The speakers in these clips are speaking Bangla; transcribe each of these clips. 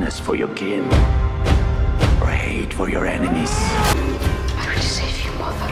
darkness for your kin, or hate for your enemies. I will save you, mother.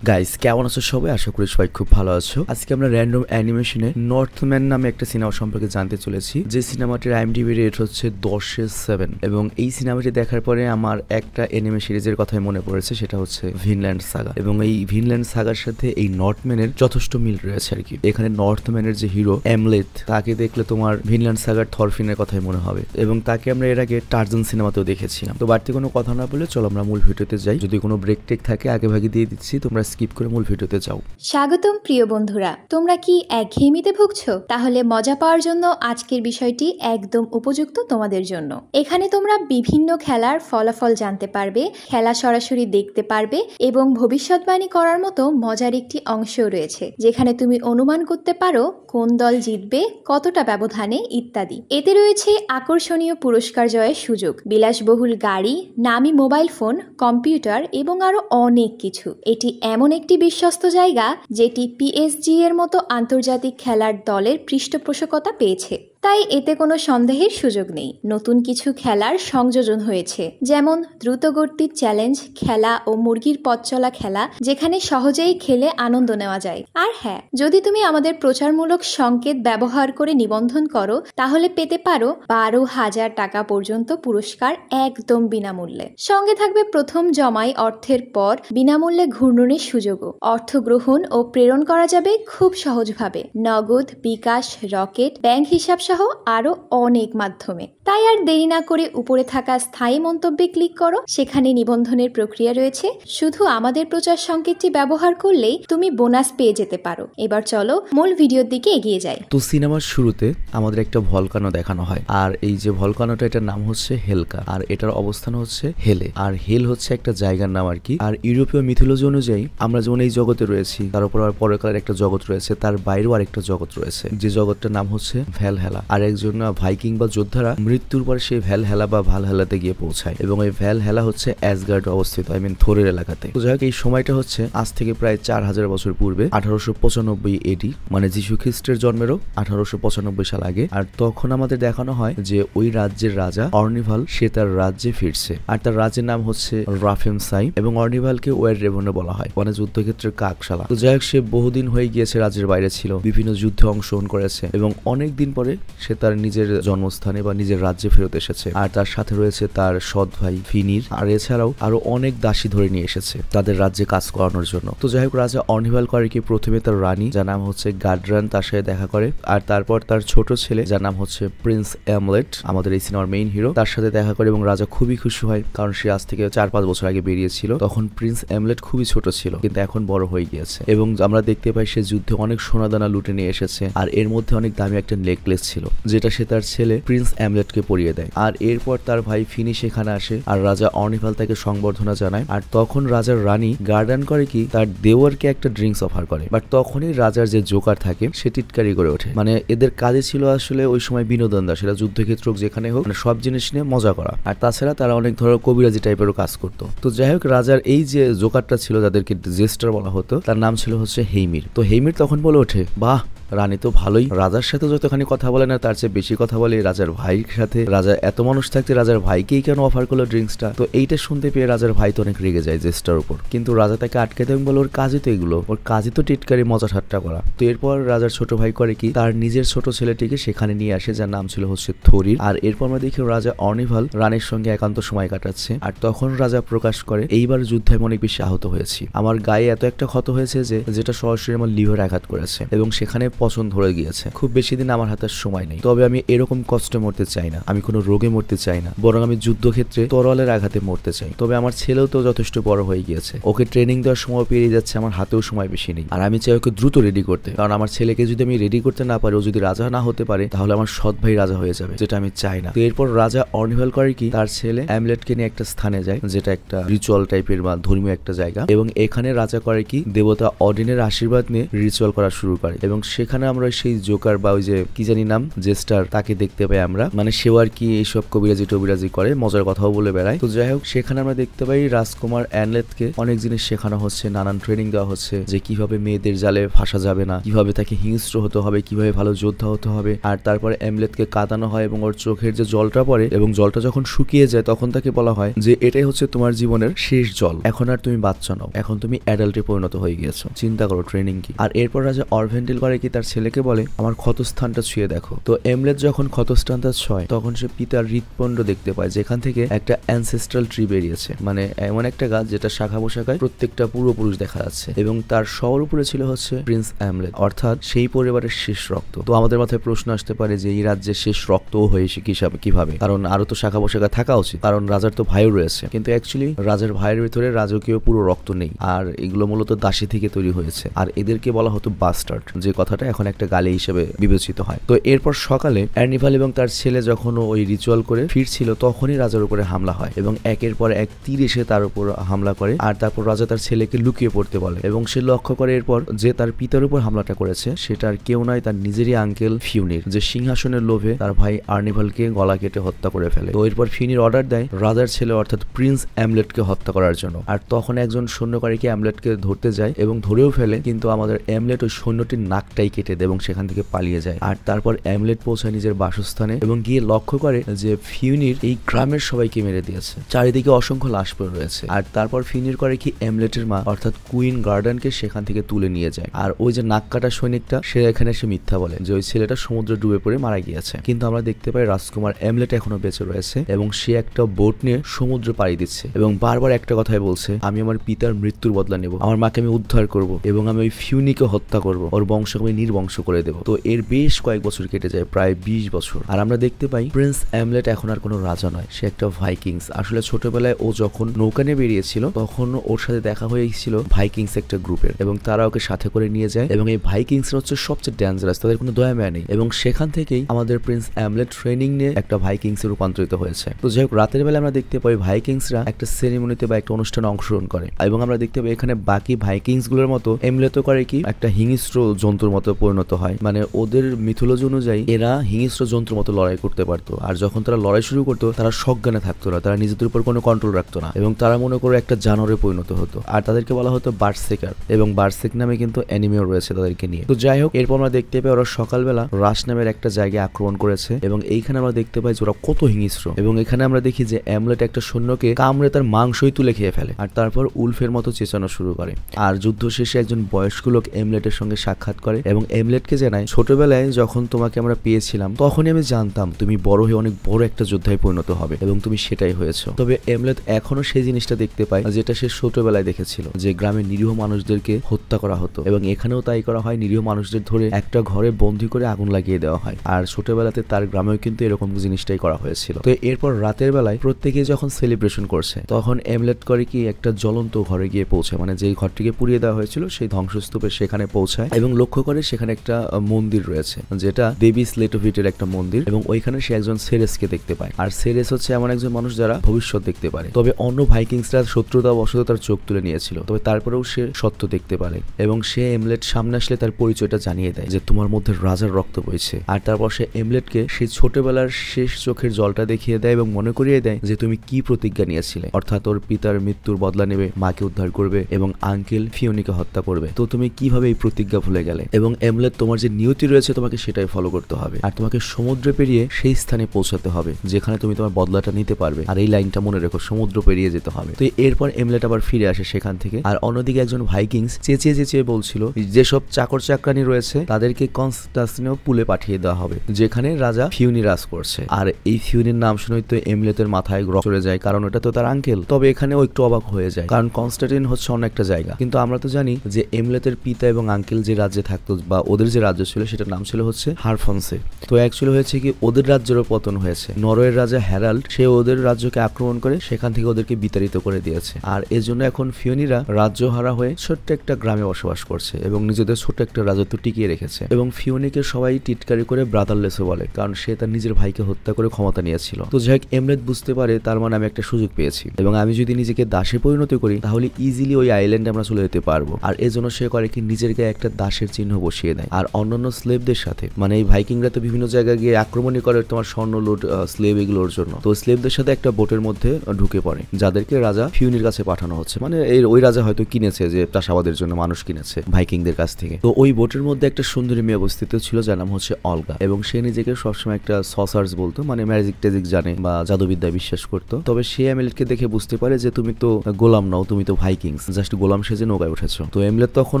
Guys কেমন আছো সবাই? আশা করি সবাই খুব ভালো আছো। আজকে আমরা র্যান্ডম অ্যানিমেশনে নর্থম্যান নামে একটা সিনেমা সম্পর্কে জানতে চলেছি, যে সিনেমাটির IMDb রেট হচ্ছে 10/7 এবং এই সিনেমাটি দেখার পরে আমার একটা অ্যানিমে সিরিজের কথাই মনে পড়েছে, সেটা হচ্ছে ভিনল্যান্ড সাগা। এবং এই ভিনল্যান্ড সাগার সাথে এই নর্থম্যানের যথেষ্ট মিল রয়েছে আর কি। এখানে নর্থম্যানের যে হিরো অ্যামলেথ, তাকে দেখলে তোমার ভিনল্যান্ড সাগার থরফিনের কথাই মনে হবে, এবং তাকে আমরা এর আগে টার্জান সিনেমাতেও দেখেছিলাম। তো বাড়তি কোনো কথা না বলে চলো আমরা মূল ভিডিওতে যাই। যদি কোনো ব্রেক টেক থাকে আগে ভাগে দিয়ে দিচ্ছি, তোমরা স্কিপ করে মূল ভিডিওতে যাও। স্বাগতম প্রিয় বন্ধুরা, তোমরা কি একঘেয়েমিতে ভুগছো? তাহলে মজা পাওয়ার জন্য আজকের বিষয়টি একদম উপযুক্ত তোমাদের জন্য। এখানে তোমরা বিভিন্ন খেলার ফলাফল জানতে পারবে, খেলা সরাসরি দেখতে পারবে এবং ভবিষ্যৎবাণী করার মতো মজার একটি অংশও রয়েছে, যেখানে তুমি অনুমান করতে পারো কোন দল জিতবে, কতটা ব্যবধানে ইত্যাদি। এতে রয়েছে আকর্ষণীয় পুরস্কার জয়ের সুযোগ, বিলাসবহুল গাড়ি, নামি মোবাইল ফোন, কম্পিউটার এবং আরো অনেক কিছু। এটি এমন একটি বিশ্বস্ত জায়গা যেটি PSG এর মতো আন্তর্জাতিক খেলার দলের পৃষ্ঠপোষকতা পেয়েছে, তাই এতে কোনো সন্দেহের সুযোগ নেই। নতুন কিছু খেলার সংযোজন হয়েছে, যেমন দ্রুতগতির চ্যালেঞ্জ খেলা ও মুরগির পথ চলা খেলা, যেখানে সহজেই খেলে আনন্দ নেওয়া যায়। আর হ্যাঁ, যদি তুমি আমাদের প্রচারমূলক সংকেত ব্যবহার করে নিবন্ধন করো, তাহলে পেতে পারো 12,000 টাকা পর্যন্ত পুরস্কার একদম বিনামূল্যে। সঙ্গে থাকবে প্রথম জমাই অর্থের পর বিনামূল্যে ঘূর্ণনের সুযোগও। অর্থ গ্রহণ ও প্রেরণ করা যাবে খুব সহজভাবে, নগদ, বিকাশ, রকেট, ব্যাংক হিসাব সহ আরো অনেক মাধ্যমে। তাই আর দেরি না করে উপরে থাকা স্থায়ী মন্তব্যে ক্লিক করো, সেখানে নিবন্ধনের প্রক্রিয়া রয়েছে। শুধু আমাদের প্রচার সংকেতটি ব্যবহার করলেই তুমি বোনাস পেয়ে যেতে পারো। এবার চলো মূল ভিডিওর দিকে এগিয়ে যাই। তো সিনেমার শুরুতে আমাদের একটা ভলকানো দেখানো হয়, আর এই যে ভলকানোটা, এটার নাম হচ্ছে হেলকা, আর এটার অবস্থান হচ্ছে হেলে। আর হেল হচ্ছে একটা জায়গার নাম আর কি। আর ইউরোপীয় মিথোলজি অনুযায়ী আমরা যেমন এই জগতে রয়েছি, তার উপর আর পরকালের একটা জগৎ রয়েছে, তার বাইরেও আরেকটা জগৎ রয়েছে, যে জগৎটার নাম হচ্ছে ভ্যালহেলা। আর একজন ভাইকিং বা যোদ্ধারা মৃত্যুর পর সেই ভ্যালহেলা বা ভালহেলাতে গিয়ে পৌঁছায়, এবং এই ভ্যালহেলা হচ্ছে অ্যাসগার্ড অবস্থিত, থোরের এলাকাতে। তো যাই হোক, এই সময়টা হচ্ছে আজ থেকে প্রায় 4000 বছর পূর্বে, 1895 AD, মানে যিশু খ্রিস্টের জন্মেরও 1895 সাল আগে। আর তখন আমাদের দেখানো হয় যে ওই রাজ্যের রাজা অর্নিভাল, সে তার রাজ্যে ফিরছে, আর তার রাজ্যের নাম হচ্ছে রাফেমসাই, এবং অর্নিভালকে ওয়ার রেভেন্যু বলা হয়, মানে যুদ্ধক্ষেত্রের কাকশালা। তো যাই হোক, সে বহুদিন হয়ে গিয়েছে রাজ্যের বাইরে ছিল, বিভিন্ন যুদ্ধে অংশগ্রহণ করেছে, এবং অনেক দিন পরে সে তার নিজের জন্মস্থানে বা নিজের রাজ্যে ফেরত এসেছে। আর তার সাথে রয়েছে তার সৎ ভাই ফিনির, আর এছাড়াও আরো অনেক দাসী ধরে নিয়ে এসেছে তাদের রাজ্যে কাজ করানোর জন্য। তো যাই হোক, রাজা অর্নিভাল করে কি, প্রথমে তার রানী, যার নাম হচ্ছে গাডরান, তার সাথে দেখা করে, আর তারপর তার ছোট ছেলে, যার নাম হচ্ছে প্রিন্স অ্যামলেট, আমাদের এই সিনেমার মেইন হিরো, তার সাথে দেখা করে, এবং রাজা খুবই খুশি হয়, কারণ সে আজ থেকে 4-5 বছর আগে বেরিয়েছিল। তখন প্রিন্স অ্যামলেট খুবই ছোট ছিল, কিন্তু এখন বড় হয়ে গিয়েছে, এবং আমরা দেখতে পাই সে যুদ্ধে অনেক সোনাদানা লুটে নিয়ে এসেছে, আর এর মধ্যে অনেক দামি একটা নেকলেস ছিল, যেটা সে তার ছেলে প্রিন্স অ্যামলেটকে পরিয়ে দেয়। আর এরপর তার ভাই ফিনি সেখানে আসে, আর রাজা অর্নিভাল তাকে সংবর্ধনা জানায়। আর তখন রাজার রানী গার্ডান করে কি, তার দেওয়ারকে একটা ড্রিঙ্কস অফার করে, বাট তখনই রাজার যে জোকার থাকে সে টিটকারি করে ওঠে। মানে এদের কাজে ছিল আসলে ওই সময় বিনোদন দেওয়া, সেটা যুদ্ধক্ষেত্র যেখানে হোক, মানে সব জিনিস নিয়ে মজা করা। আর তাছাড়া তারা অনেক ধরনের কবিরাজি টাইপেরও কাজ করতো। তো যাই হোক, রাজার এই যে জোকারটা ছিল, যাদেরকে জেস্টার বলা হতো, তার নাম ছিল হচ্ছে হেইমির। তো হেইমির তখন বলে ওঠে, বাহ, রানী তো ভালোই, রাজার সাথে যতখানি কথা বলে না তার চেয়ে বেশি কথা বলে রাজার ভাইয়ের সাথে। রাজা এত মানুষ থাকতে রাজার ভাইকেই কেন অফার করলো ড্রিঙ্কসটা? তো এইটা শুনতে পেয়ে রাজার ভাই তো অনেক রেগে যায় জেস্টার উপর, কিন্তু রাজা তাকে আটকে দেয় এবং বলে ওর কাজই তো এগুলো, ওর কাজই তো টিটকারি মজা ঠাট্টা করা। তো এরপর রাজার ছোট ভাই করে কি, তার নিজের ছোট ছেলেটিকে সেখানে নিয়ে আসে, যার নাম ছিল হচ্ছে থরির। আর এরপর আমরা দেখি রাজা অর্নিভাল রানীর সঙ্গে একান্ত সময় কাটাচ্ছে। আর তখন রাজা প্রকাশ করে, এইবার যুদ্ধে আমি অনেক বেশি আহত হয়েছি, আমার গায়ে এত একটা ক্ষত হয়েছে যে যেটা সরাসরি আমার লিভার আঘাত করেছে, এবং সেখানে পচন ধরে গিয়েছে। খুব বেশি দিন আমার হাতে সময় নেই, তবে আমি এরকম কষ্টে মরতে চাই না, আমি কোনো রোগে মরতে চাই না, বরং আমি যুদ্ধক্ষেত্রে তরোয়ালের আঘাতে মরতে চাই। তবে আমার ছেলেও তো যথেষ্ট বড় হয়ে গিয়েছে, ওকে ট্রেনিং দেওয়ার সময় পেরিয়ে যাচ্ছে, আমার হাতেও সময় বেশি নেই, আর আমি চাই ওকে দ্রুত রেডি করতে, কারণ আমার ছেলেকে যদি আমি রেডি করতে না পারি, ও যদি রাজা না হতে পারে, তাহলে আমার সৎ ভাই রাজা হয়ে যাবে, যেটা আমি চাই না। তো এরপর রাজা অর্নিভাল করে কি, তার ছেলে অ্যামলেটকে নিয়ে একটা স্থানে যায়, যেটা একটা রিচুয়াল টাইপের বা ধর্মীয় একটা জায়গা, এবং এখানে রাজা করে কি, দেবতা অডিনের আশীর্বাদ নিয়ে রিচুয়াল করা শুরু করে, এবং সেখানে আমরা সেই জোকার বা ওই যে কি জানি নাম, জেস্টার, তাকে দেখতে পাই আমরা, মানে সেও আর কি এইসব কবিরাজি টবিরাজি করে, মজার কথাও বলে বেড়ায়। তো যাই হোক, সেখানে আমরা দেখতে পাই রাজকুমার অ্যামলেথকে অনেক জিনিস শেখানো হচ্ছে, নানান ট্রেনিং দেওয়া হচ্ছে যে কিভাবে মেয়েদের জালে ফাঁসা যাবে না, কিভাবে তাকে হিংস্র হতে হবে, কিভাবে ভালো যোদ্ধা হতে হবে। আর তারপরে অ্যামলেথকে কাঁদানো হয় এবং ওর চোখের যে জলটা পড়ে এবং জলটা যখন শুকিয়ে যায় তখন তাকে বলা হয় যে এটাই হচ্ছে তোমার জীবনের শেষ জল, এখন আর তুমি বাচ্চা নাও, এখন তুমি অ্যাডাল্টে পরিণত হয়ে গিয়েছো। চিন্তা করো ট্রেনিং কি। আর এরপর রাজা অরভেন্ডেল করে কি তার ছেলেকে বলে আমার ক্ষতস্থানটা ছুঁয়ে দেখো। তো অ্যামলেথ যখন ক্ষতস্থানটা ছয় তখন সে পিতার হৃৎপিণ্ড দেখতে পায়, যেখান থেকে একটা অ্যানসেস্ট্রাল ট্রি বেরিয়েছে, মানে এমন একটা গাছ যেটা শাখা পোশাখায় প্রত্যেকটা পূর্বপুরুষ দেখা যাচ্ছে এবং তার সবার উপরে ছিল হচ্ছে প্রিন্স অ্যামলেথ, অর্থাৎ সেই পরিবারের শেষ রক্ত। তো আমাদের মাথায় প্রশ্ন আসতে পারে যে এই রাজ্যের শেষ রক্তও হয়েছে কিভাবে, কারণ আরো তো শাখা পোশাখা থাকা উচিত, কারণ রাজার তো ভাইও রয়েছে, কিন্তু অ্যাকচুয়ালি রাজার ভাইয়ের ভিতরে রাজকীয় পুরো রক্ত নেই, আর এগুলো মূলত দাসী থেকে তৈরি হয়েছে, আর এদেরকে বলা হতো বাস্টার্ড, যে কথাটা এখন একটা গালি হিসেবে বিবেচিত হয়। তো এরপর সকালে অ্যানিভাল এবং তার ছেলে যখন ওই রিচুয়াল করে ফিরছিল তখনই রাজার উপরে হামলা হয় এবং একের পর এক তীর এসে তার উপর হামলা করে, আর তারপর রাজা তার ছেলেকে লুকিয়ে পড়তে বলে এবং সে লক্ষ্য করে এরপর যে তার পিতার উপর হামলাটা করেছে সেটা আর কেউ নয়, তার নিজেরই আঙ্কেল ফিউনির, যে সিংহাসনের লোভে তার ভাই আর্নিভালকে গলা কেটে হত্যা করে ফেলে। তো এরপর ফিউনির অর্ডার দেয় রাজার ছেলে অর্থাৎ প্রিন্স অ্যামলেথকে হত্যা করার জন্য, আর তখন একজন সৈন্যকারীকে অ্যামলেথকে ধরতে যায় এবং ধরেও ফেলে, কিন্তু আমাদের অ্যামলেথ ওই সৈন্যটির নাকটাই কেটে দেয় এবং সেখান থেকে পালিয়ে যায়। আর তারপর অ্যামলেথ পৌঁছায় নিজের বাসস্থানে এবং গিয়ে লক্ষ্য করে যে ফিউনির এই গ্রামের সবাইকে মেরে দিয়েছে, চারিদিকে অসংখ্য লাশ পড়ে রয়েছে। আর তারপর ফিউনির করে কি অ্যামলেথের মা অর্থাৎ কুইন গার্ডেনকে সেখান থেকে তুলে নিয়ে যায়, আর ওই যে নাক কাটা সৈনিকটা সে এখানে এসে মিথ্যা বলে যে ওই ছেলেটা সমুদ্রে ডুবে পড়ে মারা গিয়েছে, কিন্তু আমরা দেখতে পাই রাজকুমার অ্যামলেথ এখনো বেঁচে রয়েছে এবং সে একটা বোট নিয়ে সমুদ্র পাড়ি দিচ্ছে এবং বারবার একটা কথাই বলছে, আমি আমার পিতার মৃত্যুর বদলা নেব, আমার মাকে আমি উদ্ধার করব এবং আমি ওই ফিউনিকে হত্যা করব, ওর বংশকে আমি নির্বংশ করে দেব। তো এর বেশ কয়েক বছর কেটে যায়, প্রায় 20 বছর। আর আমরা দেখতে পাই প্রিন্স অ্যামলেথ এখন আর কোনো রাজা নয়, সে একটা ভাইকিংস। আসলে ছোটবেলায় ও যখন নৌকা নিয়ে বেরিয়েছিল তখন ওর সাথে দেখা হয়েছিল ভাইকিংস একটা গ্রুপের, এবং তারা ওকে সাথে করে নিয়ে যায় এবং এই ভাইকিংস হচ্ছে সবচেয়ে ডেঞ্জারাস, তাদের কোনো দয়া মায়া নেই, এবং সেখান থেকেই আমাদের প্রিন্স অ্যামলেথ ট্রেনিং নিয়ে একটা ভাইকিংসে রূপান্তরিত হয়েছে। তো যাই হোক, রাতের বেলা আমরা দেখতে পাই ভাইকিংসরা একটা সেরিমনিতে বা একটা অনুষ্ঠানে অংশগ্রহণ করে এবং আমরা দেখতে পাই এখানে বাকি ভাইকিংস গুলোর মতো অ্যামলেথ করে কি একটা হিংস্র জন্তুর মতো পরিণত হয়, মানে ওদের মিথোলজি অনুযায়ী এরা হিংস্র জন্তুর মতো লড়াই করতে পারতো, আর যখন তারা লড়াই শুরু করতো তারা সজ্ঞানে থাকতো না, তারা নিজেদের উপর কোনো কন্ট্রোল রাখতো না এবং তারা মনে করে একটা জানোয়ারে পরিণত হতো, আর তাদেরকে বলা হতো বার্সেকার, এবং বার্সেক নামে কিন্তু অ্যানিমেও রয়েছে তাদেরকে নিয়ে। তো যাই হোক, এরপর আমরা দেখতে পাই ওরা সকালবেলা রাস নামের একটা জায়গায় আক্রমণ করেছে এবং এইখানে আমরা দেখতে পাই যে ওরা কত হিংস্র, এবং এখানে আমরা দেখি যে অ্যামলেথ একটা সৈন্যকে কামড়ে তার মাংসই তুলে খেয়ে ফেলে আর তারপর উলফের মতো চেঁচানো শুরু করে। আর যুদ্ধ শেষে একজন বয়স্ক লোক অ্যামলেথের সঙ্গে সাক্ষাৎ করে এবং অ্যামলেথকে জানায়, ছোটবেলায় যখন তোমাকে আমরা পেয়েছিলাম তখনই আমি জানতাম তুমি বড় হয়ে অনেক বড় একটা যোদ্ধায় পরিণত হবে এবং তুমি সেটাই হয়েছো। তবে অ্যামলেথ এখনো সেই জিনিসটা দেখতে পায় যেটা সে ছোটবেলায় দেখেছিল, যে গ্রামের নিরীহ মানুষদেরকে হত্যা করা হতো এবং এখানেও তাই করা হয়, নিরীহ মানুষদের ধরে একটা ঘরে বন্দি করে আগুন লাগিয়ে দেওয়া হয়। আর ছোটবেলাতে তার গ্রামেও কিন্তু এরকম জিনিসটাই করা হয়েছিল। তো এরপর রাতের বেলায় প্রত্যেকে যখন সেলিব্রেশন করছে তখন অ্যামলেথ করে কি একটা জ্বলন্ত ঘরে গিয়ে পৌঁছায়, মানে যেই ঘরটিকে পুড়িয়ে দেওয়া হয়েছিল সেই ধ্বংসস্তূপে সেখানে পৌঁছায় এবং লক্ষ্য করে সেখানে একটা মন্দির রয়েছে যেটা দেবী স্লেটোভিটের একটা মন্দির, এবং ওইখানে সে একজন সেরেসকে দেখতে পায়। আর সেরেস হচ্ছে এমন একজন মানুষ যারা ভবিষ্যৎ দেখতে পারে, তবে অন্য ভাইকিংসরা শত্রুতা বশত তার চোখ তুলে নিয়েছিল, তবে তারপরেও সে সত্য দেখতে পারে এবং সে অ্যামলেথ সামনে আসলে তার পরিচয়টা জানিয়ে দেয় যে তোমার মধ্যে রাজার রক্ত বইছে। আর তারপর সে অ্যামলেথকে সেই ছোটবেলার শেষ চোখের জলটা দেখিয়ে দেয় এবং মনে করিয়ে দেয় যে তুমি কি প্রতিজ্ঞা নিয়েছিলে, অর্থাৎ ওর পিতার মৃত্যুর বদলা নেবে, মাকে উদ্ধার করবে এবং আঙ্কেল ফিওনিকে হত্যা করবে। তো তুমি কিভাবে এই প্রতিজ্ঞা ভুলে গেলে, এবং অ্যামলেথ তোমার যে নিয়তি রয়েছে তোমাকে সেটাই ফলো করতে হবে, আর তোমাকে সমুদ্রে পেরিয়ে সেই স্থানে পৌঁছাতে হবে যেখানে তুমি তোমার বদলাটা নিতে পারবে, আর এই লাইনটা মনে রেখো, সমুদ্র পেরিয়ে যেতে হবে। তো এরপর অ্যামলেথ আবার ফিরে আসে সেখান থেকে, আর অন্যদিকে একজন ভাইকিংস চেঁচিয়ে বলছিল যেসব চাকর চাকরানি রয়েছে তাদেরকে কনস্টান্টিনোপল পুলে পাঠিয়ে দেওয়া হবে যেখানে রাজা ফিউনি রাজ করছে। আর এই ফিউনির নাম শুনেই তো অ্যামলেথের মাথায় রক্ত চড়ে যায়, কারণ এটা তো তার আঙ্কেল। তবে এখানেও একটু অবাক হয়ে যায়, কারণ কনস্টান্টিন হচ্ছে অন্য একটা জায়গা, কিন্তু আমরা তো জানি যে অ্যামলেথের পিতা এবং আঙ্কেল যে রাজ্যে থাকতো বা ওদের যে রাজ্য ছিল সেটার নাম ছিল হচ্ছে হারফন্সে। তো অ্যাকচুয়ালি হয়েছে কি ওদের রাজ্যেরও পতন হয়েছে, নরওয়ের রাজা হ্যারাল্ড সে ওদের রাজ্যকে আক্রমণ করে সেখান থেকে ওদেরকে বিতাড়িত করে দিয়েছে, আর এজন্য এখন ফিওনিরা রাজ্য হারা হয়ে ছোট্ট একটা গ্রামে বসবাস করছে এবং নিজেদের ছোট্ট একটা রাজত্ব টিকিয়ে রেখেছে। এবং ফিওনিকে সবাই টিটকারি করে ব্রাদারলেসও বলে, কারণ সে তার নিজের ভাইকে হত্যা করে ক্ষমতা নিয়েছিল। তো যাই হোক, অ্যামলেথ বুঝতে পারে তার মানে আমি একটা সুযোগ পেয়েছি এবং আমি যদি নিজেকে দাসে পরিণত করি তাহলে ইজিলি ওই আইল্যান্ডে আমরা চলে যেতে পারবো। আর এজন্য সে করে কি নিজের গায়ে একটা দাসের চিহ্ন বসিয়ে দেয় আর অন্যান্য স্লেভদের সাথে, মানে এই ভাইকিংরা তো বিভিন্ন জায়গায় গিয়ে আক্রমণই করে তোমার স্বর্ণ লুট, স্লেভ এগুলোর জন্য। তো স্লেভদের সাথে একটা বোটের মধ্যে ঢুকে পড়ে, যাদেরকে রাজা ফিউনির কাছে পাঠানো হচ্ছে। মানে ওই রাজা হয়তো কিনেছে, যে চাষাবাদের জন্য মানুষ কিনেছে ভাইকিংদের কাছ থেকে। তো ওই বোটের মধ্যে একটা সুন্দরী মেয়ে অবস্থিত ছিল, যার নাম হচ্ছে অলগা, এবং সে নিজেকে সবসময় একটা সসার্স বলতো, মানে ম্যাজিক ট্যাজিক জানে বা জাদুবিদ্যায় বিশ্বাস করতো। তবে সে এমলেটকে দেখে বুঝতে পারে যে তুমি তো গোলাম নও, তুমি তো ভাইকিংস, জাস্ট গোলাম সেজে নৌকায় উঠেছো। তো এমলেট তখন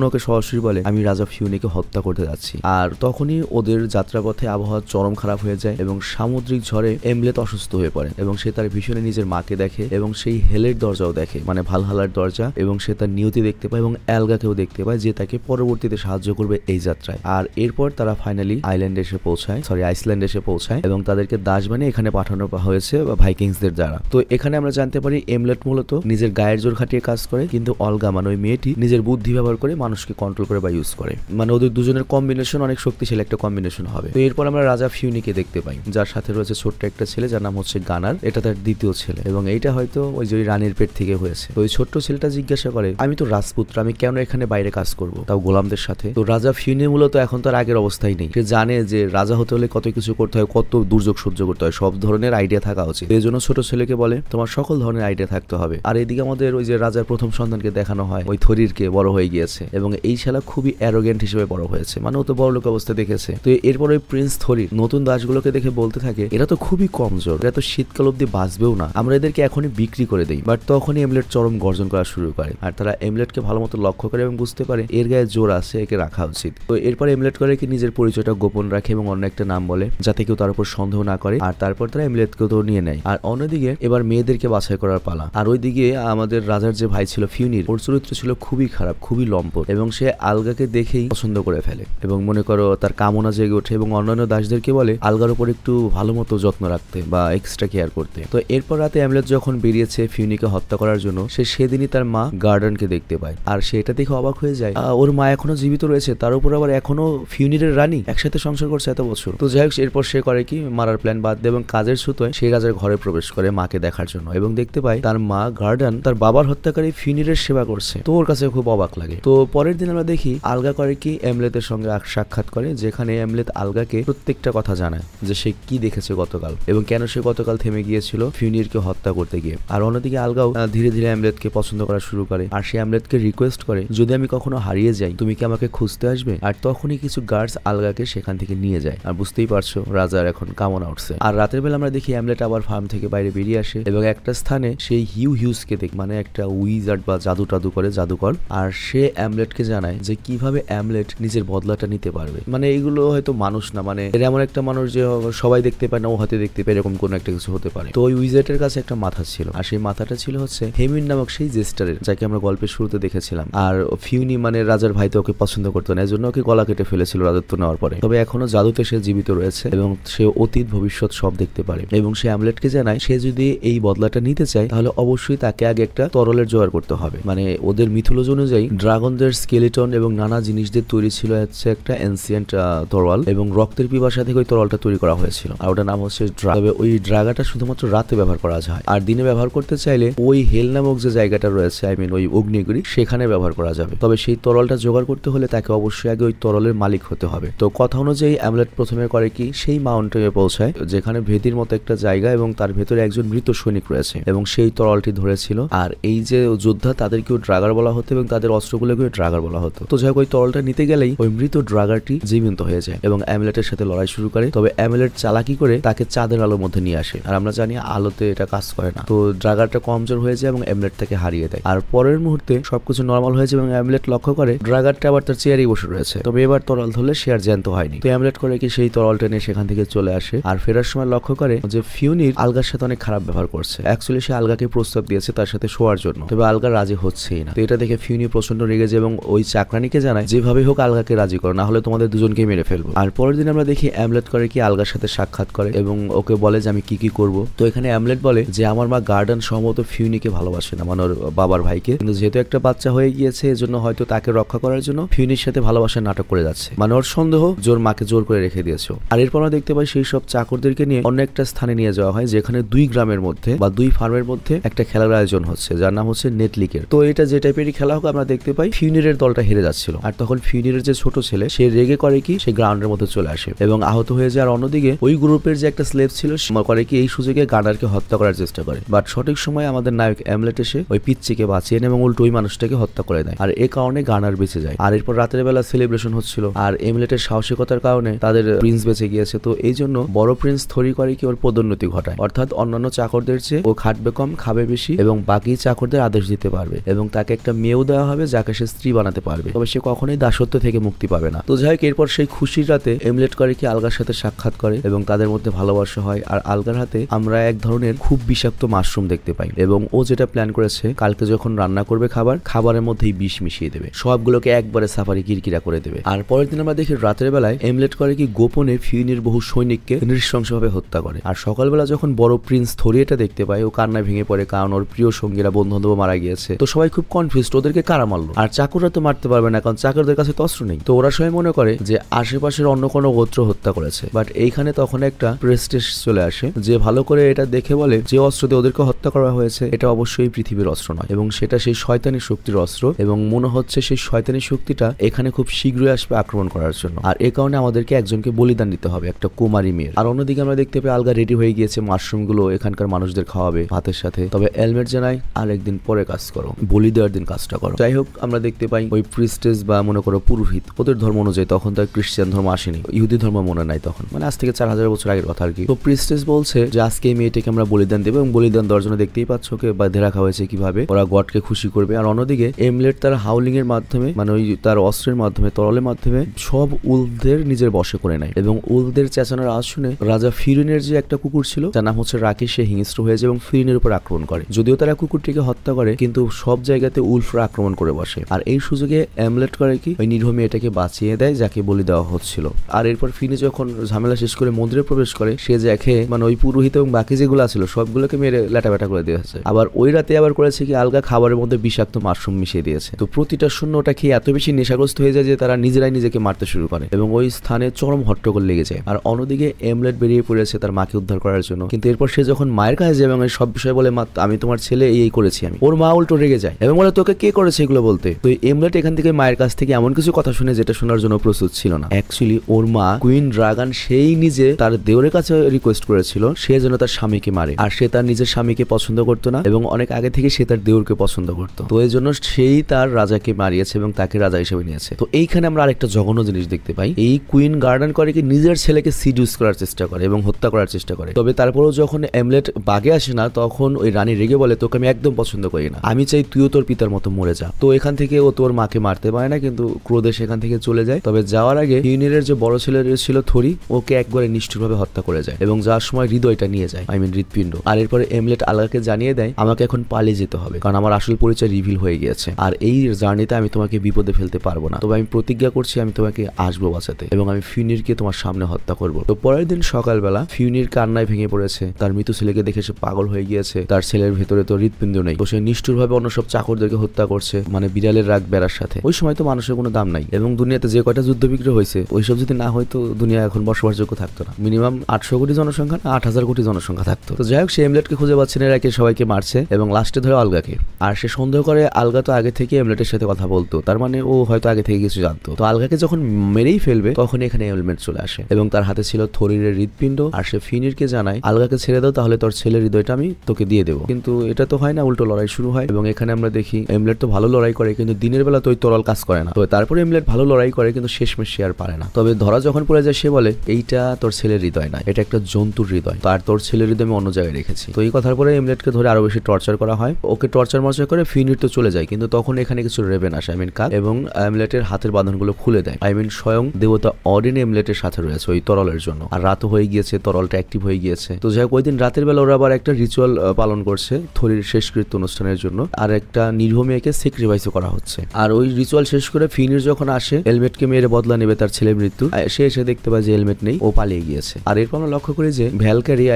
ওকে সরাসরি বলে আমি রাজা ফিউনিকে হত্যা করতে যাচ্ছি। আর তখনই ওদের যাত্রাপথে আবহাওয়া চরম খারাপ হয়ে যায় এবং সামুদ্রিক ঝড়ে এমলেট অসুস্থ হয়ে পড়ে, এবং সে তার ভীষণে নিজের মাকে দেখে এবং সেই হেলের দরজাও দেখে, মানে ভালহালার দরজা, এবং সে তার নিয়তি দেখতে পায় এবং অ্যালগাকেও দেখতে পায় যে তাকে পরবর্তীতে সাহায্য করবে এই যাত্রায়। আর এরপর তারা ফাইনালি আইল্যান্ডে এসে পৌঁছায়, আইসল্যান্ডে এসে পৌঁছায়, এবং তাদেরকে দাস বানিয়ে এখানে পাঠানো হয়েছে ভাইকিংসদের দ্বারা। তো এখানে আমরা জানতে পারি এমলেট মূলত নিজের গায়ের জোর খাটিয়ে কাজ করে, কিন্তু অলগা মানে ওই মেয়েটি নিজের বুদ্ধি ব্যবহার করে মানুষকে কন্ট্রোল করে বা ইউজ করে। মানে ওদের দুজনের কম্বিনেশন অনেক শক্তিশালী একটা কম্বিনেশন হবে। তো এরপর আমরা রাজা ফিউনিকে দেখতে পাই, যার সাথে রয়েছে ছোট্ট একটা ছেলে, যার নাম হচ্ছে গানার। এটা তার দ্বিতীয় ছেলে, এবং এইটা হয়তো ওই যে রানীর পেট থেকে হয়েছে। তো ওই ছোট্ট ছেলেটা জিজ্ঞাসা করে আমি তো রাজপুত্র, আমি কেন এখানে বাইরে কাজ করব, তাও গোলামদের সাথে। তো রাজা ফিউনি মূলত এখন তার আগের অবস্থায় নেই। সে জানে যে রাজা হতে হলে কত কিছু করতে হয়, কত দুর্যোগ সহ্য করতে হয়, সব ধরনের আইডিয়া থাকা উচিত। এই জন্য ছোট ছেলেকে বলে তোমার সকল ধরনের আইডিয়া থাকতে হবে। আর এদিকে আমাদের ওই যে রাজার প্রথম সন্তানকে দেখানো হয়, ওই থরিরকে বড় হয়ে গিয়েছে, এবং এই শালা খুবই অ্যারোগেন্ট হিসেবে বড় হয়েছে, মানে ও তো বড় লোক অবস্থা দেখেছে। তো এরপর ওই প্রিন্স থরির নতুন দাসগুলোকে দেখে বলতে থাকে এরা তো খুবই কমজোর, এরা তো শীতকাল অব্দি বাঁচবেও না, আমরা এদেরকে এখনই বিক্রি করে দেই। বাট তখনই এমলেট চরম গর্জন করা শুরু করে, আর তারা এমলেটকে ভালো মতো লক্ষ্য করে এবং বুঝতে পারে এর গায়ে জোর আছে, একে রাখা উচিত। তো এরপর এমলেট করে কি নিজের পরিচয়টা গোপন রাখে এবং অন্য একটা নাম বলে, যাতে কেউ তার উপর সন্দেহ না করে। আর তারপর তারা এমলেটকেও তো নিয়ে নেয়। আর অন্যদিকে এবার মেয়েদেরকে বাছাই করার পালা। আর ওইদিকে আমাদের রাজার যে ভাই ছিল ফিউনির, ওর চরিত্র ছিল খুবই খারাপ, খুবই লম্পট, এবং সে আলগাকে দেখেই পছন্দ করে ফেলে এবং মনে করো তার কামনা জেগে ওঠে, এবং অন্যান্য দাসদেরকে বলে আলগার উপর একটু ভালো মতো যত্ন রাখতে বা এক্সট্রা কেয়ার করতে। তো এরপর রাতে এমলেট যখন বেরিয়েছে ফিউনিকে হত্যা করার জন্য, সে সেদিনই তার মা গার্ডনকে দেখতে পায়। আর সেটা দেখে অবাক হয়ে যায়, ওর মা এখনো জীবিত রয়েছে, তার উপর আবার এখনো ফিউনির রানী, একসাথে সংসার করছে এত বছর। তো যাই হোক, এরপর সে করে কি মারার প্ল্যান বাদ দেয় এবং কাজের সুতোয় সেই রাজার ঘরে প্রবেশ করে মাকে দেখার জন্য, এবং দেখতে পায় তার মা গার্ডন তার বাবার হত্যাকারী ফিউনিরের সেবা করছে। তো ওর কাছে খুব অবাক লাগে। তো পরের দিন আমরা দেখি আলগা করে কি এমলেতের সঙ্গে সাক্ষাৎ করে, যেখানে এমলেত আলগাকে প্রত্যেকটা কথা জানায় যে সে কি দেখেছে গতকাল এবং কেন সে গতকাল থেমে গিয়েছিল ফিউনিরকে হত্যা করতে গিয়ে। আর অন্যদিকে আলগাও ধীরে ধীরে এমলেতকে পছন্দ করা শুরু করে, আর সে এমলেতকে রিকোয়েস্ট করে যদি আমি কখনো হারিয়ে যাই তুমি কি আমাকে খুঁজতে আসবে। আর তখনই কিছু গার্ডস আলগাকে সেখান থেকে নিয়ে যায়। আর বুঝতেই পারছো রাজার এখন কামনা উঠছে। আর রাতের বেলা আমরা দেখি এমলেট আবার ফার্ম থেকে বাইরে বেরিয়ে আসে এবং একটা স্থানে সেই হিউজকে দেখ, মানে একটা উইজার্ড বা জাদু করে জাদুকর, আর সে এমলেটকে জানায় যে কিভাবে এমলেট নিজের বদলাটা নিতে পারবে। মানে এইগুলো হয়তো মানুষ না, মানে এর এমন একটা মানুষ যে সবাই দেখতে পায় না, ও হাতে দেখতে পায়, এরকম কোন একটা কিছু হতে পারে। তো ওই উইজার্ডের কাছে একটা মাথা ছিল, আর সেই মাথাটা ছিল হচ্ছে হেমিন নামক সেই জেস্টারের, যাকে আমরা গল্পের শুরুতে দেখেছিলাম। আর ফিউনি মানে রাজার ভাই তো ওকে পছন্দ করতো না, এজন্য ওকে গলা কেটে ফেলেছিল রাজত্ব নেওয়ার পরে। তবে এখনো জাদুতে সে জীবিত রয়েছে এবং সে অতীত ভবিষ্যৎ সব দেখতে পারে, এবং সে এমলেটকে জানায় সে যদি এই বদলাটা নিতে চায় তাহলে অবশ্যই তাকে আগে একটা তরলের জোগাড় করতে হবে। মানে ওদের মিথোলজি অনুযায়ী ড্রাগনদের স্কেলিটন এবং নানা জিনিসদের তৈরি ছিল হচ্ছে একটা এনসিয়েন্ট তরোয়াল, এবং রক্তের পিপাসা থেকে ওই তরলটা তৈরি করা হয়েছিল, আর ওটার নাম হচ্ছে ড্রাগ। তবে ওই ড্রাগাটা শুধুমাত্র রাতে ব্যবহার করা যায়, আর দিনে ব্যবহার করতে চাইলে ওই হেল নামক যে জায়গাটা রয়েছে, ওই অগ্নিগুড়ি, সেখানে ব্যবহার করা যাবে। তবে সেই তরলটা জোগাড় করতে হলে তাকে অবশ্যই আগে ওই তরলের মালিক হতে হবে। তো কথা অনুযায়ী এমলেট প্রথমে করে কি সেই মাউন্টেনে পৌঁছায়, যেখানে ভেদির মতো একটা জায়গা এবং তার ভেতরে একজন মৃত সৈনিক রয়েছে এবং সেই তরলটি ধরেছিল। আর এই যে যোদ্ধা তাদেরকেও ড্রাগার বলা হতো এবং তাদের অস্ত্রগুলোকেও ড্রাগার বলা হতো। তো যাই হোক, ওই তরলটা নিতে গেলেই ওই মৃত ড্রাগারটি জীবন্ত হয়ে যায় এবং এমলেটের সাথে লড়াই শুরু করে। তবে এমলেট চালাকি করে তাকে চাঁদের আলোর মধ্যে নিয়ে আসে, আর আমরা জানি আলোতে এটা কাজ করে না। তো ড্রাগারটা কমজোর হয়ে যায় এবং এমলেট তাকে হারিয়ে দেয়। আর পরের মুহূর্তে সবকিছু নর্মাল হয়ে যায় এবং এমলেট লক্ষ্য করে ড্রাগারটা আবার তার চেয়ারেই বসে রয়েছে। তবে এবার তরল ধরলে সে আর জ্যান্ত হয়নি। তো এমলেট করে কি সেই তরলটা নিয়ে সেখান থেকে চলে আসে, আর ফেরার সময় লক্ষ্য করে যে ফিউনির আলগার সাথে অনেক খারাপ ব্যবহার করছে। অ্যাকচুয়ালি সে আলগাকে প্রস্তাব দিয়েছে তার সাথে শোয়ার জন্য, তবে আলগা রাজি হচ্ছেই না। তো এটা দেখে ফিউনি প্রচন্ড রেগে যায় এবং ওই চাকরানিকে জানায় যেভাবে হোক আলগাকে রাজি করো, না হলে তোমাদের দুজনকে মেরে ফেলবো। আর পরের দিন আমরা দেখি এমলেট করে কি আলগার সাথে সাক্ষাৎ করে এবং ওকে বলে যে আমি কি কি করব। তো এখানে এমলেট বলে যে আমার মা গার্ডন সম্ভবত ফিউনিকে ভালোবাসে না, মানে ওর বাবার ভাইকে, কিন্তু যেহেতু একটা বাচ্চা হয়ে গিয়েছে এজন্য হয়তো তাকে রক্ষা করার জন্য ফিউনির সাথে ভালোবাসার নাটক করে যাচ্ছে। মানে ওর সন্দেহ জোর মাকে জোর করে রেখে দিয়েছে। আর এরপর আমরা দেখতে পাই সেই সব চাকরদেরকে নিয়ে অন্য একটা স্থানে নিয়ে যাওয়া হয়, যেখানে দুই গ্রামের মধ্যে বা দুই ফার্মের মধ্যে একটা খেলার আয়োজন হচ্ছে, যার নাম হচ্ছে নেটলিকের। তো এটা যে টাইপেরই খেলা হোক, আমরা দেখতে পাই ফিউনিরের দলটা হেরে যাচ্ছিল। আর তখন ফিউনিরের যে ছোট ছেলে সে রেগে করে কি সেই গ্রাউন্ডের মধ্যে মধ্যে চলে আসে এবং আহত হয়ে যায়। আর অন্যদিকে ওই গ্রুপের যে একটা স্লেভ ছিল করে কি এই সুযোগে গার্ডারকে হত্যা করার চেষ্টা করে, বাট সঠিক সময় আমাদের নায়ক এমলেট এসে ওই পিচ্চিকে বাঁচিয়ে নেয় এবং উল্টো ওই মানুষটাকে হত্যা করে দেয়। আর এই কারণে গার্ডার বেঁচে যায়। আর এরপর রাতের বেলা সেলিব্রেশন হচ্ছিল, আর এমলেটের সাহসিকতার কারণে তাদের প্রিন্স বেঁচে গিয়েছে। তো এই জন্য বড় প্রিন্স থরি করে কি ওর পদোন্নতি ঘটায়, অর্থাৎ অন্যান্য চাকরদের চেয়ে ও খাটবে কম, খাবে বেশি এবং বাকি চাকরদের আদেশ দিতে পারবে এবং তাকে একটা মেয়েও দেওয়া হবে যাকে সে স্ত্রী বানাতে পারবে, তবে সে কখনোই দাসত্ব থেকে মুক্তি পাবে না। তো যাই হোক, এরপর সেই খুশির রাতে এমলেট করে কি আলগার সাথে সাক্ষাৎ করে এবং তাদের মধ্যে ভালোবাসা হয়। আর আলগার হাতে আমরা এক ধরনের খুব বিষাক্ত মাশরুম দেখতে পাই এবং ও যেটা প্ল্যান করেছে কালকে যখন রান্না করবে খাবারের মধ্যেই বিষ মিশিয়ে দেবে, সবগুলোকে একবারে সাফারি কিরকিরা করে দেবে। আর পরের দিন আমরা দেখি রাতের বেলায় এমলেট করে কি গোপনে ফিউনির বহু সৈনিককে নৃশংসভাবে হত্যা করে। আর সকালবেলা যখন বড় প্রিন্স থরি এটা দেখতে পায় ও কান্নায় ভেঙে পড়ে, কারণ ওর প্রিয় সঙ্গীরা বন্ধু-বান্ধব মারা গিয়েছে। তো সবাই খুব কনফিউজড, ওদেরকে কারা মারলো। আর চাকররা তো মারতে পারবে না কারণ চাকরদের কাছে তো অস্ত্র নেই। তো ওরা সবাই মনে করে যে আশেপাশের অন্য কোনো গোত্র হত্যা করেছে, বাট এইখানে তখন একটা প্রেস্টিজ চলে আসে যে ভালো করে এটা দেখে বলে যে অস্ত্র দিয়ে ওদেরকে হত্যা করা হয়েছে এটা অবশ্যই পৃথিবীর অস্ত্র নয় এবং সেটা সেই শয়তানি শক্তির অস্ত্র এবং মনে হচ্ছে সেই শয়তানি শক্তিটা এখানে খুব শীঘ্রই আসবে আক্রমণ করার জন্য। আর এই কারণে আমাদেরকে একজনকে বলিদান দিতে হবে, একটা কুমারী মেয়ের। আর অন্যদিকে আমরা দেখতে পাই আলগা রেডি হয়ে গিয়েছে, মাশরুম গুলো এখানকার মানুষদের খাওয়াবে ভাতের সাথে। তবে এলমেট জানায় আর একদিন পরে কাজ করো, বলি দেওয়ার দিন কাজটা করো। যাই হোক, আমরা দেখতে পাই ওই প্রিস্টেস বা মনে করো পুরোহিত, ওদের ধর্ম অনুযায়ী তখন তার খ্রিস্টান ধর্ম আসেনি, ইহুদি ধর্ম মনে নাই তখন, মানে আজ থেকে 4000 বছর আগের কথা আর কি। তো প্রিস্টেস বলছে যে আজকে এই মেয়েটাকে আমরা বলিদান দেবো এবং বলিদান দেওয়ার জন্য দেখতেই পাচ্ছ ওকে বাঁধে রাখা হয়েছে কিভাবে, ওরা গডকে খুশি করবে। আর অন্যদিকে এমলেট তার হাউলিং এর মাধ্যমে মানে ওই তার অস্ত্রের মাধ্যমে তরলের মাধ্যমে সব উলফদের নিজের বশে করে নেয় এবং উলফদের চেঁচানোর আওয়াজ শুনে রাজা ফিরিনের যে একটা কুকুর ছিল তার নাম হচ্ছে রাকি, সে হিংস্র হয়ে যায় এবং ফিরিনের উপর আক্রমণ করে। যদিও তারা কুকুরটিকে হত্যা করে কিন্তু সব জায়গাতে উলফরা আক্রমণ করে বসে। আর এই সুযোগে এমলেট করে কি ওই নির্ভ মেয়েটাকে বাঁচিয়ে দেয় যাকে বলি দেওয়া হচ্ছিল। আর এরপর ফিনি যখন ঝামেলা শেষ করে মন্দিরে প্রবেশ করে সে দেখে মানে ওই পুরোহিত এবং বাকি যেগুলো ছিল সবগুলোকে মেরে ল্যাটাব্যাটা করে দিয়েছে। আবার ওই রাতে আবার করেছে কি আলগা খাবারের মধ্যে বিষাক্ত মাশরুম মিশিয়ে দিয়েছে। তো প্রতিটা শূন্য ওটা খেয়ে এত বেশি নেশাগ্রস্ত হয়ে যায় যে তারা নিজেরাই নিজেকে মারতে শুরু করে এবং ওই স্থানে চরম হট্টগোল লেগে যায়। আর অন্যদিকে এমলেট বেরিয়ে পড়েছে তার মাকে উদ্ধার করার জন্য, কিন্তু এরপর সে যখন মায়ের কাছে যায় এবং সব বিষয় বলে মা আমি তোমার ছেলে এই করেছি আমি, ওর মা উল্টো রেগে যায় এবং বলে তোকে কে করেছে এগুলো বলতে। তো এমলেট এখান থেকে মায়ের কাছ থেকে এমন কিছু কথা শুনে যেটা শোনার জন্য প্রস্তুত ছিল না। অ্যাকচুয়ালি ওর মা কুইন ড্রাগন সেই নিজে তার দেওরের কাছে রিকোয়েস্ট করেছিল সে যেন তার স্বামীকে মারে, আর সে তার নিজের স্বামীকে পছন্দ করতো না এবং অনেক আগে থেকে সে তার দেওরকে পছন্দ করতো। তো এই জন্য সেই তার রাজাকে মারিয়েছে এবং তাকে রাজা হিসেবে নিয়েছে। তো এইখানে আমরা আরেকটা জঘন্য জিনিস দেখতে পাই, এই কুইন গার্ডেন করে কি নিজের ছেলেকে সিডিউস করার চেষ্টা করে এবং হত্যা করার চেষ্টা করে। তবে তারপরেও যখন এমলেট বাগে আসে না তখন ওই রানী রেগে বলে তোকে আমি একদম পছন্দ করি না, আমি চাই তুইও তোর পিতার মতো মরে যা। তো এখান থেকে ও তোর মাকে মারতে পারে না কিন্তু ক্রোধে সেখান থেকে চলে যায়। তবে যাওয়ার আগে ইউনিরের যে বড় ছেলে ছিল থরি ওকে একবারে নিষ্ঠুরভাবে হত্যা করে যায় এবং যাওয়ার সময় হৃদয়টা নিয়ে যায়, হৃদপিণ্ড। আর এরপরে এমলেট আলগাকে জানিয়ে দেয় আমাকে এখন পালিয়ে যেতে হবে কারণ আমার আসল পরিচয় রিভিল হয়ে গিয়েছে আর এই জার্নিতে আমি তোমাকে বিপদে ফেলতে পারবো না, তবে আমি প্রতিজ্ঞা করছি আমি তোমাকে আসবো বাঁচাতে এবং আমি ফিউনিরকে তোমার সামনে হত্যা করবো। তো পরের দিন সকালবেলা ফিউনির কান্নায় ভেঙে পড়েছে, তার মৃত ছেলেকে দেখে সে পাগল হয়ে গিয়েছে, তার ছেলের ভেতরে তো হৃদপিণ্ড নেই। তো সে নিষ্ঠুরভাবে অন্য সব চাকরদেরকে হত্যা করছে, মানে বিড়ালের রাগ বেড়ার সাথে। ওই সময় তো মানুষের কোনো দাম নাই এবং দুনিয়াতে যে কয়টা যুদ্ধ বিগ্রহ হয়েছে ওইসব যদি না হয়তো দুনিয়া এখন বসবাসযোগ্য থাকতো না। মিনিমাম 800 কোটি জনসংখ্যা না 8000 কোটি জনসংখ্যা থাকতো। তো যাই হোক, সে এমলেটকে খুঁজে পাচ্ছে না, এরাকে সবাইকে মারছে এবং লাস্টে ধরে আলগাকে। আর সে সন্দেহ করে আলগা তো আগে থেকে এমলেটের সাথে কথা বলতো, তার মানে ও হয়তো আগে থেকে কিছু জানতো। তো আলগাকে যখন মেরেই ফেলবে তখন এখানে এমলেট চলে আসে এবং তার হাতে ছিল থরিরের হৃদপিণ্ড। আর সে ফিনিরকে জানায় আলগাকে ছেড়ে দাও তাহলে তোর ছেলের হৃদয়টা আমি তোকে দিয়ে দেবো। কিন্তু এটা তো হয় না, উল্টো লড়াই শুরু হয় এবং এখানে আমরা দেখি এমলেট তো ভালো লড়াই করে কিন্তু দিনের বেলা তো ওই তরল কাজ করে না। তো তারপরে এমলেট ভালো লড়াই করে কিন্তু শেষমেশ সে আর পারে না। তবে ধরা যখন পড়ে যায় সে বলে এইটা তোর ছেলের হৃদয় না, এটা একটা জন্তুর হৃদয়, তার তোর ছেলের হৃদয় আমি অন্য জায়গায় রেখেছি। তো এই কথার পরে এমলেটকে ধরে আরো বেশি টর্চার করা হয়, ওকে টর্চার মর্চার করে ফিনির তো চলে যায় কিন্তু তখন এখানে কিছু রেবেন আসে কাক এবং এমলেটের হাতের বাঁধনগুলো খুলে দেয়। স্বয়ং দেবতা অডিন এমলেটের সাথে রয়েছে ওই তরলের জন্য। আর রাত হয়ে গিয়েছে, তরলটা অ্যাক্টিভ হয়ে গিয়েছে। তো যাই হোক, ওই দিন রাতের বেলা ওরা আবার একটা রিচুয়াল পালন করছে থরির শেষকৃত্য অনুষ্ঠানের জন্য, আর একটা নিরীহ মেয়েকে স্যাক্রিফাইসও করা হচ্ছে। আর ওই রিচুয়াল শেষ করে ফিনির যখন আসে এলমেটকে মেরে বদলা নেবে তার ছেলের মৃত্যু, সে এসে দেখতে পায় যে এলমেট নেই, ও পালিয়ে গিয়েছে। আর এরপর আমরা লক্ষ্য করি যে ভ্যালকারি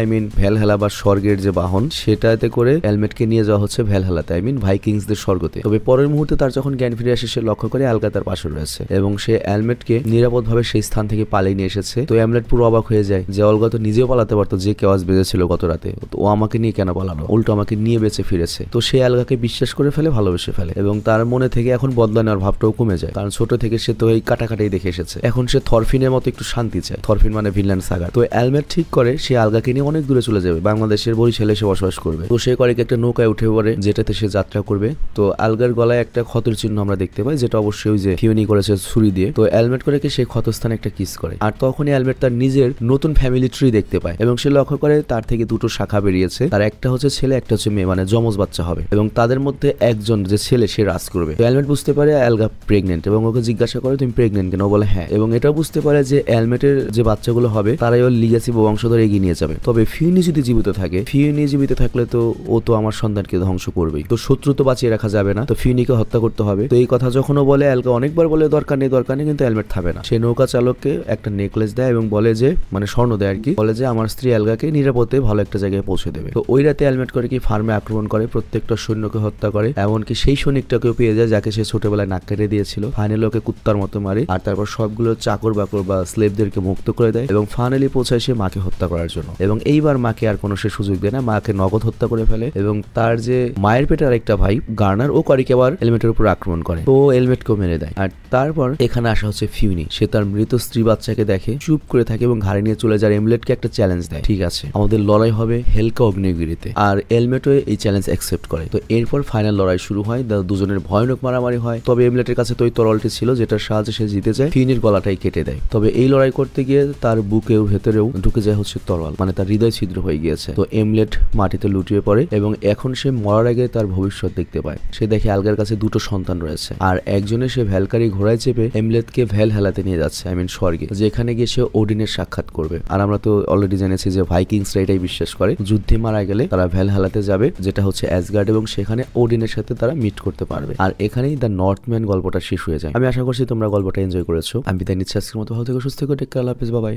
ভ্যালহেলা বা স্বর্গের যে বাহন সেটাতে করে এলমেটকে নিয়ে যাওয়া হচ্ছে ভ্যালহেলাতে, ভাইকিংসদের স্বর্গতে। তবে পরের মুহূর্তে তার যখন জ্ঞান ফিরে আসে সে লক্ষ্য করে আলগা তার পাশে রয়েছে এবং সে এলমেটকে নিরাপদভাবে সেই স্থান থেকে পালিয়ে নিয়ে এসেছে। তো এমলেট পুরো অবাক হয়ে যায় যে অলগা তো নিজেও পালাতে পারতো, যে কেওয়াজ বেজেছিল গত রাতে, ও আমাকে নিয়ে কেন পালালো, উল্টো আমাকে নিয়ে বেঁচে ফিরেছে। তো সে আলগাকে বিশ্বাস করে ফেলে, ভালোবেসে ফেলে এবং তার মনে থেকে এখন বদলা নেওয়ার ভাবটাও কমে যায় কারণ ছোট থেকে সে তো এই কাটাকাটাই দেখে এসেছে। এখন সে থরফিনের মতো একটু শান্তি চায়। থরফিন মানে ভিনল্যান্ড সাগা। তো এলমেট ঠিক করে সে আলগাকে নিয়ে অনেক দূরে চলে যাবে, বাংলাদেশের বরিশালে সে বসবাস করবে। তো সে করে একটা নৌকায় উঠে পড়ে যেটাতে সে যাত্রা করবে। তো আলগার গলায় একটা ক্ষতের চিহ্ন আমরা দেখতে পাই, যেটা অবশ্যই ওই যে ফিউনি করেছে ছুরি দিয়ে। তো এলমেট করে কি সেই ক্ষতস্থানে একটা কিস করে, আর তখনই এলমেট তার নিজের নতুন ফ্যামিলি ট্রি দেখতে পায় এবং সে লক্ষ্য করে তার থেকে দুটো শাখা বেরিয়েছে। তার একটা হচ্ছে ছেলে, একটা হচ্ছে মেয়ে, মানে যমজ বাচ্চা হবে এবং তাদের মধ্যে একজন যে ছেলে সে রাজ করবে। তো এলমেট বুঝতে পারে আলগা প্রেগনেন্ট এবং ওকে জিজ্ঞাসা করে তুমি প্রেগনেন্ট কেন? বলে হ্যাঁ। এবং এটাও বুঝতে পারে যে এলমেটের যে বাচ্চাগুলো হবে তারাই ওর লিগ্যাসি বা বংশধর এগিয়ে নিয়ে যাবে। তবে ফিউনি যদি জীবিত থাকে, ফিউনি জীবিত থাকলে তো ও তো আমার সন্তানকে ধ্বংস করবেই, তো শত্রু তো বাঁচিয়ে রাখা যাবে না, তো ফিউনিকে হত্যা করতে হবে। তো এই কথা যখনও বলে আলগা অনেকবার বলে দরকার নেই দরকার নেই, কিন্তু এলমেট থামে না। সে নৌকা চালককে একটা নেকলেস দেয় এবং বলে যে মানে স্বর্ণ দেয় আর কি, বলে যে আমার স্ত্রী আলগাকে নিরাপদে ভালো একটা জায়গায় পৌঁছে দেবে। তো ওই রাতে এলমেট করে কি ফার্মে আক্রমণ করে, প্রত্যেকটা সৈন্যকে হত্যা করে, এমনকি সেই সৈনিকটাকেও পেয়ে যায় যাকে সে ছোটবেলায় নাক কেটে দিয়েছিল। ফাইনালি ওকে কুত্তার মতো মারে আর তারপর সবগুলো চাকর বাকর বা স্লেভদেরকে মুক্ত করে দেয় এবং ফাইনালি পৌঁছায় সে মাকে হত্যা করার জন্য। এবং এইবার মাকে আর কোনো সে সুযোগ দেয় না, মাকে নগদ হত্যা করে ফেলে। এবং তার যে মায়ের পেটের আরেকটা ভাই গার্নার, ও করে কি আবার এলমেটের উপর আক্রমণ করে, তো এলমেটকেও মেরে দেয়। আর তারপর এখানে আসা হচ্ছে ফিউনি। সে তার মৃত স্ত্রী বাচ্চাকে দেখে, চুপ করে থাকে এবং ঘাড়ে নিয়ে চলে যায়। এমলেটকে একটা চ্যালেঞ্জ দেয়, ঠিক আছে আমাদের লড়াই হবে হেলকা অগ্নিগিরিতে, আর এলমেটও এই চ্যালেঞ্জ অ্যাকসেপ্ট করে। তো এরপর ফাইনাল লড়াই শুরু হয়, দুজনের ভয়ানক মারামারি হয়। তবে এমলেটের কাছে তো ওই তরলটি ছিল যেটার সাহায্যে সে জিতে যায়, ফিউনির গলাটাই কেটে দেয়। তবে এই লড়াই করতে গিয়ে তার বুকেও ভেতরেও ঢুকে যায় হচ্ছে তরল, মানে তার হৃদয় ছিদ্র হয়ে গিয়েছে। তো এমলেট মাটিতে লুটিয়ে পড়ে এবং এখন সে মরার আগে তার ভবিষ্যৎ দেখতে পায়। সে দেখে আলগার কাছে দুটো সন্তান রয়েছে, আর একজনে সে ভ্যালকারি ঘোড়ায় চেপে এমলেটকে ভ্যাল হেলাতে নিয়ে যাচ্ছে, আই মিন স্বর্গে, যেখানে গিয়ে সে ওডিনের সাক্ষাৎ করবে। আর আমরা তো অলরেডি জেনেছি যে ভাইকিংসরা এটাই বিশ্বাস করে, যুদ্ধে মারা গেলে তারা ভ্যাল হেলাতে যাবে, যেটা হচ্ছে অ্যাসগার্ড, এবং সেখানে ওডিনের সাথে তারা মিট করতে পারবে। আর এখানেই দ্য নর্থম্যান গল্পটা শেষ হয়ে যায়। আমি আশা করছি তোমরা গল্পটা এনজয় করেছো। আমি বিদায় নিচ্ছি আজকের মতো। ভালো থেকো, সুস্থ থেকো, টেক কেয়ার, আল্লাহ হাফেজ, বাই বাই।